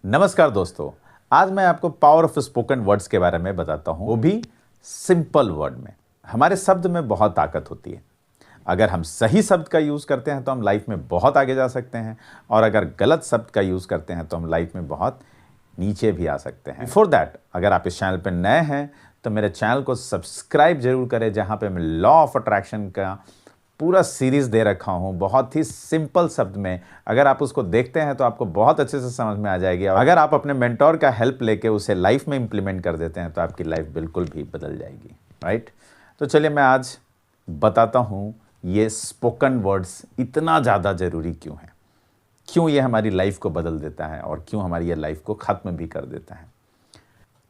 नमस्कार दोस्तों, आज मैं आपको पावर ऑफ स्पोकन वर्ड्स के बारे में बताता हूं, वो भी सिंपल वर्ड में। हमारे शब्द में बहुत ताकत होती है। अगर हम सही शब्द का यूज़ करते हैं तो हम लाइफ में बहुत आगे जा सकते हैं, और अगर गलत शब्द का यूज़ करते हैं तो हम लाइफ में बहुत नीचे भी आ सकते हैं। बिफोर दैट, अगर आप इस चैनल पर नए हैं तो मेरे चैनल को सब्सक्राइब जरूर करें, जहाँ पे मैं लॉ ऑफ अट्रैक्शन का पूरा सीरीज दे रखा हूँ बहुत ही सिंपल शब्द में। अगर आप उसको देखते हैं तो आपको बहुत अच्छे से समझ में आ जाएगी, और अगर आप अपने मेंटोर का हेल्प लेके उसे लाइफ में इंप्लीमेंट कर देते हैं तो आपकी लाइफ बिल्कुल भी बदल जाएगी। राइट? तो चलिए मैं आज बताता हूँ ये स्पोकन वर्ड्स इतना ज़्यादा ज़रूरी क्यों है, क्यों ये हमारी लाइफ को बदल देता है और क्यों हमारी ये लाइफ को ख़त्म भी कर देता है।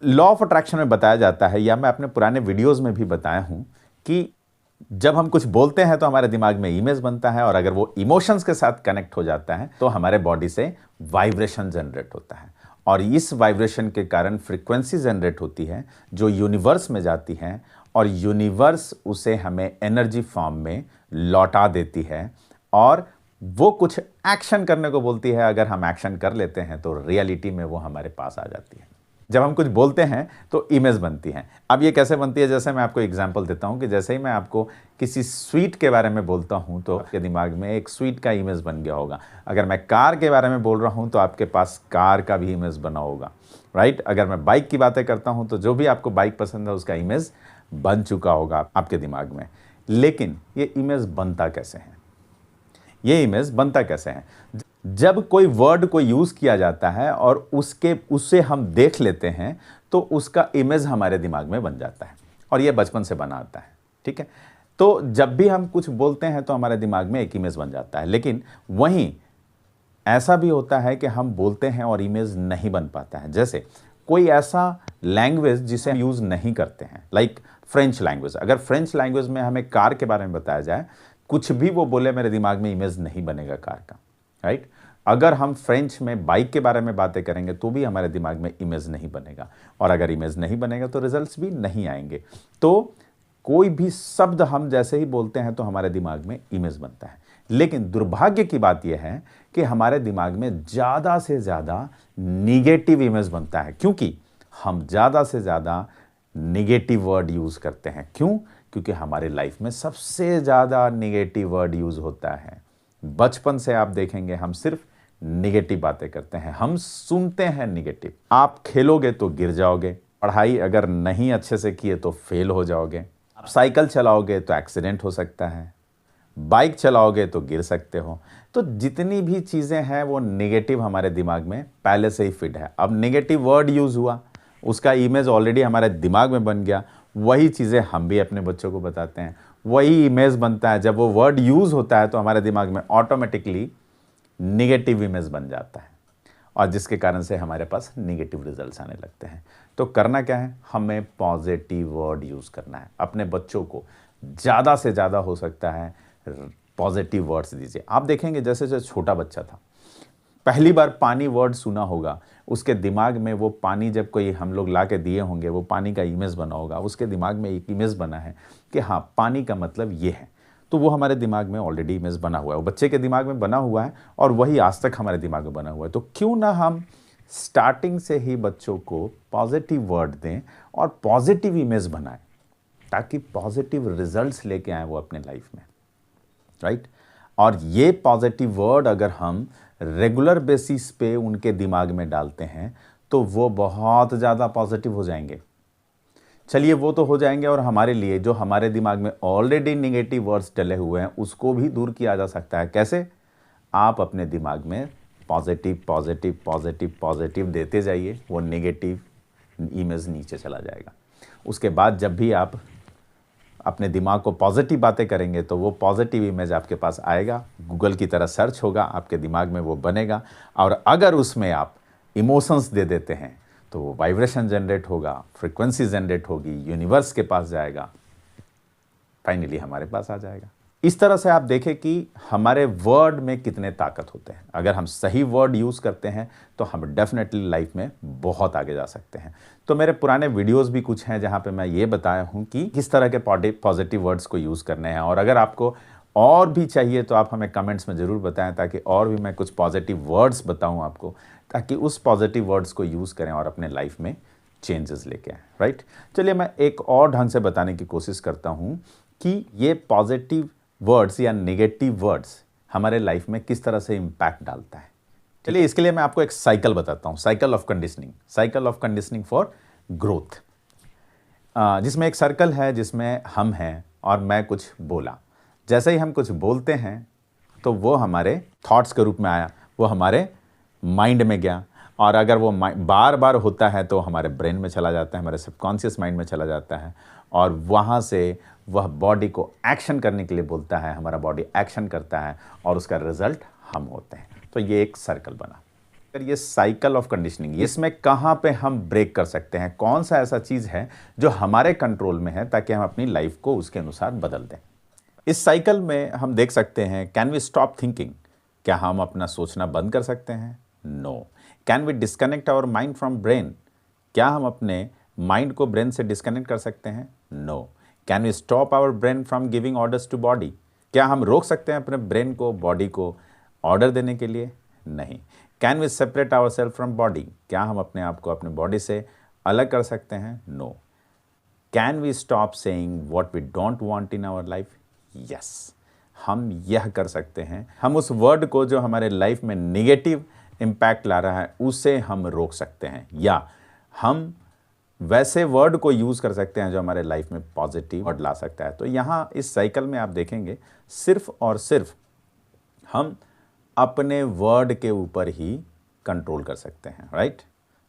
लॉ ऑफ अट्रैक्शन में बताया जाता है, या मैं अपने पुराने वीडियोज़ में भी बताया हूँ, कि जब हम कुछ बोलते हैं तो हमारे दिमाग में इमेज बनता है, और अगर वो इमोशंस के साथ कनेक्ट हो जाता है तो हमारे बॉडी से वाइब्रेशन जनरेट होता है, और इस वाइब्रेशन के कारण फ्रीक्वेंसी जनरेट होती है जो यूनिवर्स में जाती है, और यूनिवर्स उसे हमें एनर्जी फॉर्म में लौटा देती है, और वो कुछ एक्शन करने को बोलती है। अगर हम एक्शन कर लेते हैं तो रियलिटी में वो हमारे पास आ जाती है। जब हम कुछ बोलते हैं तो इमेज बनती है। अब ये कैसे बनती है, जैसे मैं आपको एग्जांपल देता हूँ कि जैसे ही मैं आपको किसी स्वीट के बारे में बोलता हूँ तो आपके दिमाग में एक स्वीट का इमेज बन गया होगा। अगर मैं कार के बारे में बोल रहा हूँ तो आपके पास कार का भी इमेज बना होगा। राइट? अगर मैं बाइक की बातें करता हूँ तो जो भी आपको बाइक पसंद है उसका इमेज बन चुका होगा आपके दिमाग में। लेकिन ये इमेज बनता कैसे है? ये इमेज बनता कैसे है? जब कोई वर्ड को यूज़ किया जाता है और उससे हम देख लेते हैं तो उसका इमेज हमारे दिमाग में बन जाता है, और ये बचपन से बना आता है। ठीक है? तो जब भी हम कुछ बोलते हैं तो हमारे दिमाग में एक इमेज बन जाता है। लेकिन वहीं ऐसा भी होता है कि हम बोलते हैं और इमेज नहीं बन पाता है। जैसे कोई ऐसा लैंग्वेज जिसे हम यूज़ नहीं करते हैं, लाइक फ्रेंच लैंग्वेज। अगर फ्रेंच लैंग्वेज में हमें कार के बारे में बताया जाए, कुछ भी वो बोले मेरे दिमाग में इमेज नहीं बनेगा कार का। राइट? अगर हम फ्रेंच में बाइक के बारे में बातें करेंगे तो भी हमारे दिमाग में इमेज नहीं बनेगा, और अगर इमेज नहीं बनेगा तो रिजल्ट्स भी नहीं आएंगे। तो कोई भी शब्द हम जैसे ही बोलते हैं तो हमारे दिमाग में इमेज बनता है। लेकिन दुर्भाग्य की बात यह है कि हमारे दिमाग में ज़्यादा से ज़्यादा निगेटिव इमेज बनता है, क्योंकि हम ज़्यादा से ज़्यादा निगेटिव वर्ड यूज़ करते हैं। क्यों? क्योंकि हमारे लाइफ में सबसे ज़्यादा निगेटिव वर्ड यूज़ होता है। बचपन से आप देखेंगे हम सिर्फ निगेटिव बातें करते हैं, हम सुनते हैं निगेटिव। आप खेलोगे तो गिर जाओगे, पढ़ाई अगर नहीं अच्छे से किए तो फेल हो जाओगे, आप साइकिल चलाओगे तो एक्सीडेंट हो सकता है, बाइक चलाओगे तो गिर सकते हो। तो जितनी भी चीज़ें हैं वो नेगेटिव हमारे दिमाग में पहले से ही फिट है। अब नेगेटिव वर्ड यूज़ हुआ, उसका इमेज ऑलरेडी हमारे दिमाग में बन गया, वही चीज़ें हम भी अपने बच्चों को बताते हैं, वही इमेज बनता है। जब वो वर्ड यूज़ होता है तो हमारे दिमाग में ऑटोमेटिकली निगेटिव इमेज बन जाता है, और जिसके कारण से हमारे पास निगेटिव रिजल्ट्स आने लगते हैं। तो करना क्या है? हमें पॉजिटिव वर्ड यूज़ करना है। अपने बच्चों को ज़्यादा से ज़्यादा हो सकता है पॉजिटिव वर्ड्स दीजिए। आप देखेंगे जैसे जो छोटा बच्चा था, पहली बार पानी वर्ड सुना होगा, उसके दिमाग में वो पानी जब कोई हम लोग ला के दिए होंगे, वो पानी का इमेज बना होगा, उसके दिमाग में एक इमेज बना है कि हाँ, पानी का मतलब ये है। तो वो हमारे दिमाग में ऑलरेडी इमेज बना हुआ है, वो बच्चे के दिमाग में बना हुआ है, और वही आज तक हमारे दिमाग में बना हुआ है। तो क्यों ना हम स्टार्टिंग से ही बच्चों को पॉजिटिव वर्ड दें और पॉजिटिव इमेज बनाएं, ताकि पॉजिटिव रिजल्ट्स लेके आए वो अपने लाइफ में। राइट? और ये पॉजिटिव वर्ड अगर हम रेगुलर बेसिस पे उनके दिमाग में डालते हैं तो वो बहुत ज़्यादा पॉजिटिव हो जाएंगे। चलिए, वो तो हो जाएंगे, और हमारे लिए जो हमारे दिमाग में ऑलरेडी नेगेटिव वर्ड्स डले हुए हैं उसको भी दूर किया जा सकता है। कैसे? आप अपने दिमाग में पॉजिटिव पॉजिटिव पॉजिटिव पॉजिटिव देते जाइए, वो नेगेटिव इमेज नीचे चला जाएगा। उसके बाद जब भी आप अपने दिमाग को पॉजिटिव बातें करेंगे तो वो पॉजिटिव इमेज आपके पास आएगा, गूगल की तरह सर्च होगा, आपके दिमाग में वो बनेगा, और अगर उसमें आप इमोशंस दे देते हैं तो वो वाइब्रेशन जनरेट होगा, फ्रीक्वेंसी जनरेट होगी, यूनिवर्स के पास जाएगा, फाइनली हमारे पास आ जाएगा। इस तरह से आप देखें कि हमारे वर्ड में कितने ताकत होते हैं। अगर हम सही वर्ड यूज़ करते हैं तो हम डेफिनेटली लाइफ में बहुत आगे जा सकते हैं। तो मेरे पुराने वीडियोस भी कुछ हैं जहां पे मैं ये बताया हूं कि किस तरह के पॉजिटिव वर्ड्स को यूज़ करने हैं, और अगर आपको और भी चाहिए तो आप हमें कमेंट्स में ज़रूर बताएं, ताकि और भी मैं कुछ पॉजिटिव वर्ड्स बताऊं आपको, ताकि उस पॉजिटिव वर्ड्स को यूज़ करें और अपने लाइफ में चेंजेस लेके आएँ, राइट। चलिए मैं एक और ढंग से बताने की कोशिश करता हूँ कि ये पॉजिटिव वर्ड्स या नेगेटिव वर्ड्स हमारे लाइफ में किस तरह से इम्पैक्ट डालता है। चलिए इसके लिए मैं आपको एक साइकिल बताता हूँ, cycle of conditioning for growth, जिसमें एक सर्कल है जिसमें हम हैं और मैं कुछ बोला। जैसे ही हम कुछ बोलते हैं तो वो हमारे थॉट्स के रूप में आया, वो हमारे माइंड में गया, और अगर वो बार बार होता है तो हमारे ब्रेन में चला जाता है, हमारे सबकॉन्शियस माइंड में चला जाता है, और वहाँ से वह बॉडी को एक्शन करने के लिए बोलता है, हमारा बॉडी एक्शन करता है और उसका रिजल्ट हम होते हैं। तो ये एक सर्कल बना। फिर ये साइकिल ऑफ कंडीशनिंग, इसमें कहाँ पे हम ब्रेक कर सकते हैं, कौन सा ऐसा चीज़ है जो हमारे कंट्रोल में है ताकि हम अपनी लाइफ को उसके अनुसार बदल दें। इस साइकिल में हम देख सकते हैं, कैन वी स्टॉप थिंकिंग, क्या हम अपना सोचना बंद कर सकते हैं? No. Can we disconnect our mind from brain, क्या हम अपने माइंड को ब्रेन से डिस्कनेक्ट कर सकते हैं? No. Can we stop our brain from giving orders to body, क्या हम रोक सकते हैं अपने ब्रेन को बॉडी को ऑर्डर देने के लिए? नहीं। Can we separate our self from body, क्या हम अपने आप को अपने बॉडी से अलग कर सकते हैं? No. Can we stop saying what we don't want in our life? Yes, हम यह कर सकते हैं। हम उस वर्ड को जो हमारे लाइफ में नेगेटिव इम्पैक्ट ला रहा है उसे हम रोक सकते हैं, या हम वैसे वर्ड को यूज़ कर सकते हैं जो हमारे लाइफ में पॉजिटिव वर्ड ला सकता है। तो यहाँ इस साइकिल में आप देखेंगे सिर्फ और सिर्फ हम अपने वर्ड के ऊपर ही कंट्रोल कर सकते हैं, right.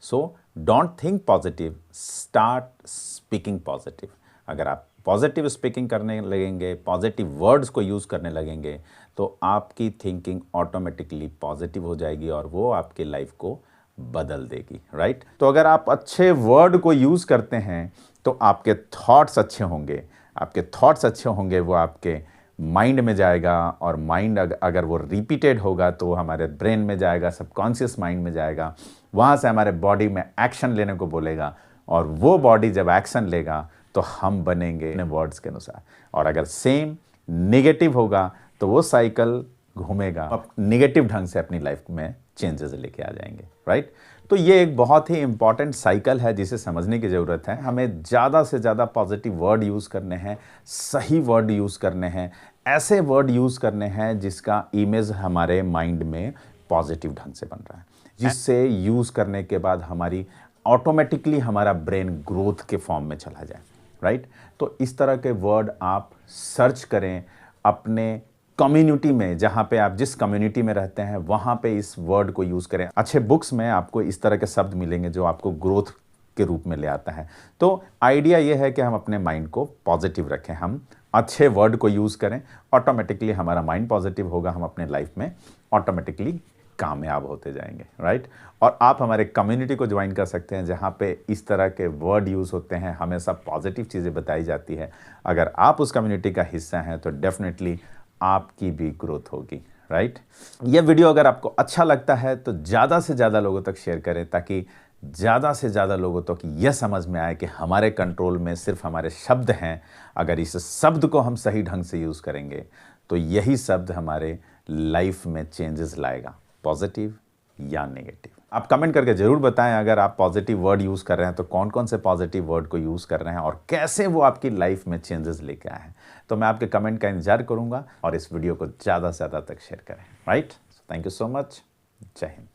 So don't think positive, start speaking positive. अगर आप पॉजिटिव स्पीकिंग करने लगेंगे, पॉजिटिव वर्ड्स को यूज़ करने लगेंगे, तो आपकी थिंकिंग ऑटोमेटिकली पॉजिटिव हो जाएगी और वो आपकी लाइफ को बदल देगी, राइट। तो अगर आप अच्छे वर्ड को यूज़ करते हैं तो आपके थॉट्स अच्छे होंगे, आपके थॉट्स अच्छे होंगे, वो आपके माइंड में जाएगा, और माइंड अगर वो रिपीटेड होगा तो वो हमारे ब्रेन में जाएगा, सबकॉन्शियस माइंड में जाएगा, वहाँ से हमारे बॉडी में एक्शन लेने को बोलेगा, और वो बॉडी जब एक्शन लेगा तो हम बनेंगे अपने वर्ड्स के अनुसार। और अगर सेम नेगेटिव होगा तो वो साइकिल घूमेगा, आप नेगेटिव ढंग से अपनी लाइफ में चेंजेस लेके आ जाएंगे, राइट। तो ये एक बहुत ही इंपॉर्टेंट साइकिल है जिसे समझने की ज़रूरत है। हमें ज़्यादा से ज़्यादा पॉजिटिव वर्ड यूज़ करने हैं, सही वर्ड यूज़ करने हैं, ऐसे वर्ड यूज़ करने हैं जिसका इमेज हमारे माइंड में पॉजिटिव ढंग से बन रहा है, जिससे यूज़ करने के बाद हमारी ऑटोमेटिकली हमारा ब्रेन ग्रोथ के फॉर्म में चला जाए, राइट। तो इस तरह के वर्ड आप सर्च करें अपने कम्युनिटी में, जहाँ पे आप जिस कम्युनिटी में रहते हैं वहाँ पे इस वर्ड को यूज़ करें। अच्छे बुक्स में आपको इस तरह के शब्द मिलेंगे जो आपको ग्रोथ के रूप में ले आता है। तो आइडिया ये है कि हम अपने माइंड को पॉजिटिव रखें, हम अच्छे वर्ड को यूज़ करें, ऑटोमेटिकली हमारा माइंड पॉजिटिव होगा, हम अपने लाइफ में ऑटोमेटिकली कामयाब होते जाएंगे, राइट। और आप हमारे कम्युनिटी को ज्वाइन कर सकते हैं जहाँ पे इस तरह के वर्ड यूज़ होते हैं, हमेशा पॉजिटिव चीज़ें बताई जाती है। अगर आप उस कम्युनिटी का हिस्सा हैं तो डेफिनेटली आपकी भी ग्रोथ होगी, राइट। ये वीडियो अगर आपको अच्छा लगता है तो ज़्यादा से ज़्यादा लोगों तक शेयर करें, ताकि ज़्यादा से ज़्यादा लोगों तक यह समझ में आए कि हमारे कंट्रोल में सिर्फ हमारे शब्द हैं। अगर इस शब्द को हम सही ढंग से यूज़ करेंगे तो यही शब्द हमारे लाइफ में चेंजेस लाएगा, पॉजिटिव या नेगेटिव। आप कमेंट करके ज़रूर बताएं अगर आप पॉजिटिव वर्ड यूज़ कर रहे हैं तो कौन कौन से पॉजिटिव वर्ड को यूज़ कर रहे हैं और कैसे वो आपकी लाइफ में चेंजेस लेके आए हैं। तो मैं आपके कमेंट का इंतजार करूंगा और इस वीडियो को ज़्यादा से ज़्यादा तक शेयर करें, right. Thank you so much. जय हिंद।